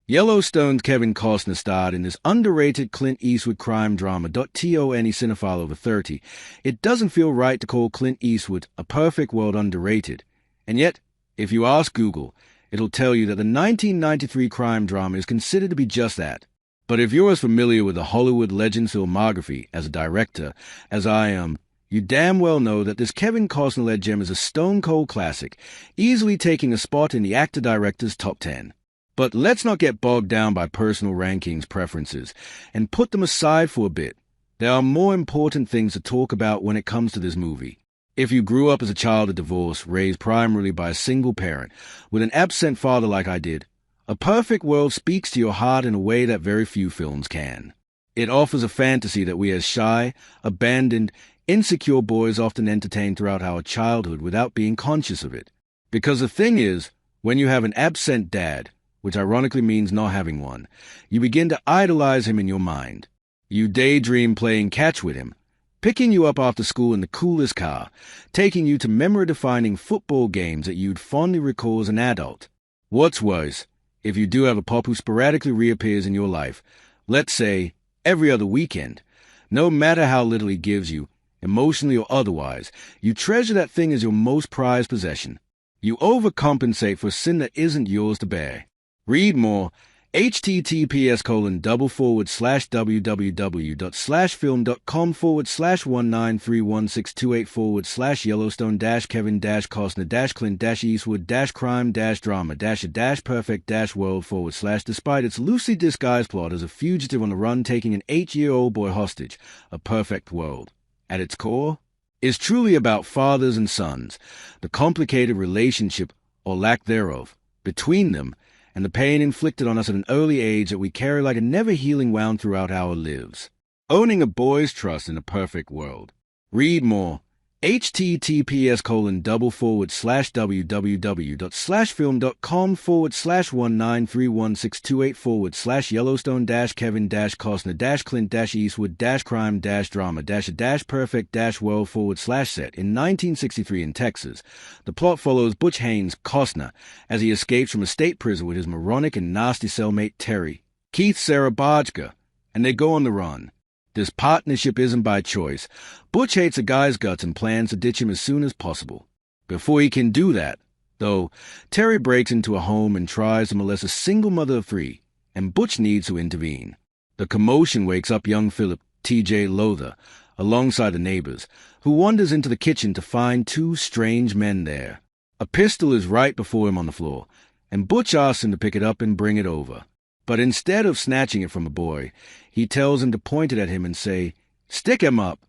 Yellowstone's Kevin Costner starred in this underrated Clint Eastwood crime drama. To any cinephile over 30, it doesn't feel right to call Clint Eastwood A Perfect World underrated. And yet, if you ask Google, it'll tell you that the 1993 crime drama is considered to be just that. But if you're as familiar with the Hollywood legend's filmography as a director as I am, you damn well know that this Kevin Costner-led gem is a stone-cold classic, easily taking a spot in the actor-director's top 10. But let's not get bogged down by personal rankings preferences and put them aside for a bit. There are more important things to talk about when it comes to this movie. If you grew up as a child of divorce, raised primarily by a single parent, with an absent father like I did, A Perfect World speaks to your heart in a way that very few films can. It offers a fantasy that we as shy, abandoned, insecure boys often entertain throughout our childhood without being conscious of it. Because the thing is, when you have an absent dad, which ironically means not having one, you begin to idolize him in your mind. You daydream playing catch with him, picking you up after school in the coolest car, taking you to memory-defining football games that you'd fondly recall as an adult. What's worse, if you do have a pop who sporadically reappears in your life, let's say every other weekend, no matter how little he gives you, emotionally or otherwise, you treasure that thing as your most prized possession. You overcompensate for a sin that isn't yours to bear. Read more, https://film.com/Yellowstone-Kevin-Costner-Clint-Eastwood-crime-drama-perfect-world/despite its loosely disguised plot as a fugitive on the run taking an 8-year-old boy hostage, A Perfect World, at its core, is truly about fathers and sons, the complicated relationship, or lack thereof, between them, and the pain inflicted on us at an early age that we carry like a never-healing wound throughout our lives. Owning a boy's trust in A Perfect World. Read more, https://film.com/www./film.com/1931628//Yellowstone-Kevin-Costner-Clint-Eastwood-crime-drama-set in 1963 in Texas. The plot follows Butch Haynes, Costner, as he escapes from a state prison with his moronic and nasty cellmate Terry, Keith Sarah Bajka, and they go on the run. This partnership isn't by choice. Butch hates a guy's guts and plans to ditch him as soon as possible. Before he can do that, though, Terry breaks into a home and tries to molest a single mother of 3, and Butch needs to intervene. The commotion wakes up young Philip, T.J. Lowther, alongside the neighbors, who wanders into the kitchen to find 2 strange men there. A pistol is right before him on the floor, and Butch asks him to pick it up and bring it over. But instead of snatching it from a boy, he tells him to point it at him and say, "Stick him up."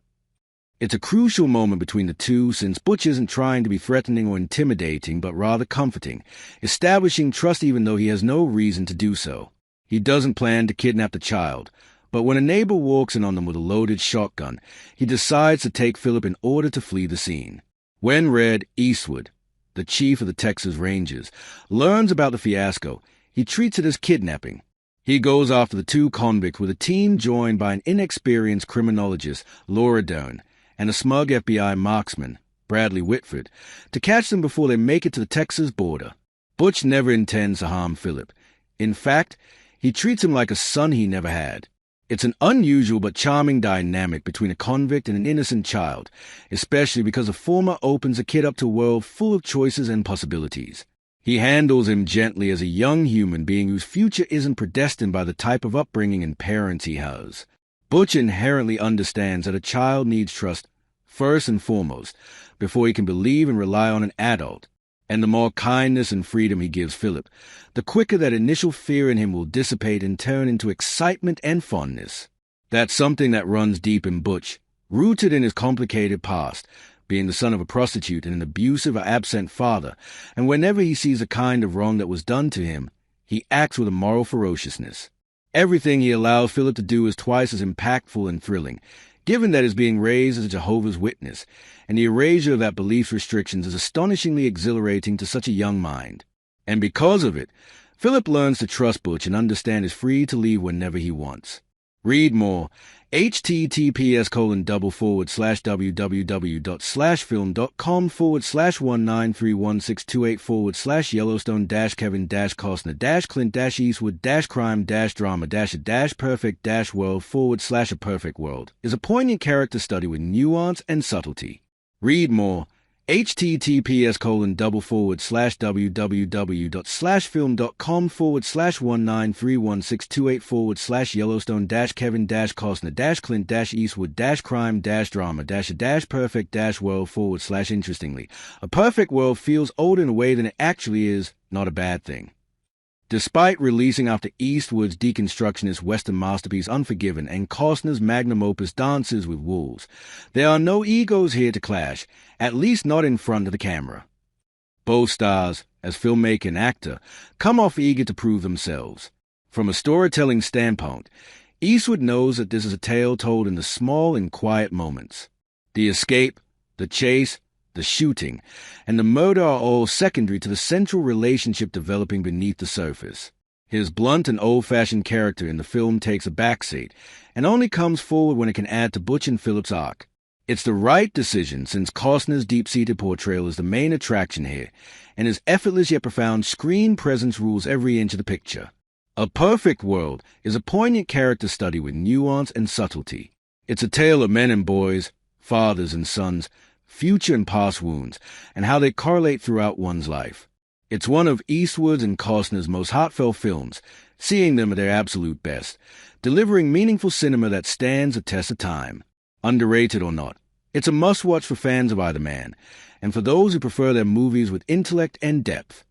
It's a crucial moment between the two since Butch isn't trying to be threatening or intimidating but rather comforting, establishing trust even though he has no reason to do so. He doesn't plan to kidnap the child, but when a neighbor walks in on them with a loaded shotgun, he decides to take Philip in order to flee the scene. When Red Eastwood, the chief of the Texas Rangers, learns about the fiasco, he treats it as kidnapping. He goes after the 2 convicts with a team joined by an inexperienced criminologist, Laura Dern, and a smug FBI marksman, Bradley Whitford, to catch them before they make it to the Texas border. Butch never intends to harm Philip. In fact, he treats him like a son he never had. It's an unusual but charming dynamic between a convict and an innocent child, especially because the former opens a kid up to a world full of choices and possibilities. He handles him gently as a young human being whose future isn't predestined by the type of upbringing and parents he has. Butch inherently understands that a child needs trust first and foremost before he can believe and rely on an adult, and the more kindness and freedom he gives Philip, the quicker that initial fear in him will dissipate and turn into excitement and fondness. That's something that runs deep in Butch, rooted in his complicated past, being the son of a prostitute and an abusive or absent father, and whenever he sees a kind of wrong that was done to him, he acts with a moral ferociousness. Everything he allows Philip to do is twice as impactful and thrilling, given that he's being raised as a Jehovah's Witness, and the erasure of that belief's restrictions is astonishingly exhilarating to such a young mind. And because of it, Philip learns to trust Butch and understand he's free to leave whenever he wants. Read more. https://www.slashfilm.com/Kevin-Costner-Clint-Eastwood-crime-drama-a perfect world is a poignant character study with nuance and subtlety. Read more. https://www.slashfilm.com/1931628//Yellowstone-Kevin-Costner-Clint-Eastwood-crime-drama-a-perfect world. A perfect world feels older in a way than it actually is, not a bad thing. Despite releasing after Eastwood's deconstructionist Western masterpiece Unforgiven and Costner's magnum opus Dances with Wolves, there are no egos here to clash, at least not in front of the camera. Both stars, as filmmaker and actor, come off eager to prove themselves. From a storytelling standpoint, Eastwood knows that this is a tale told in the small and quiet moments. The escape, the chase, the shooting, and the murder are all secondary to the central relationship developing beneath the surface. His blunt and old-fashioned character in the film takes a backseat, and only comes forward when it can add to Butch and Philip's arc. It's the right decision since Costner's deep-seated portrayal is the main attraction here, and his effortless yet profound screen presence rules every inch of the picture. A Perfect World is a poignant character study with nuance and subtlety. It's a tale of men and boys, fathers and sons, future and past wounds, and how they correlate throughout one's life. It's one of Eastwood's and Costner's most heartfelt films, seeing them at their absolute best, delivering meaningful cinema that stands the test of time. Underrated or not, it's a must-watch for fans of either man, and for those who prefer their movies with intellect and depth.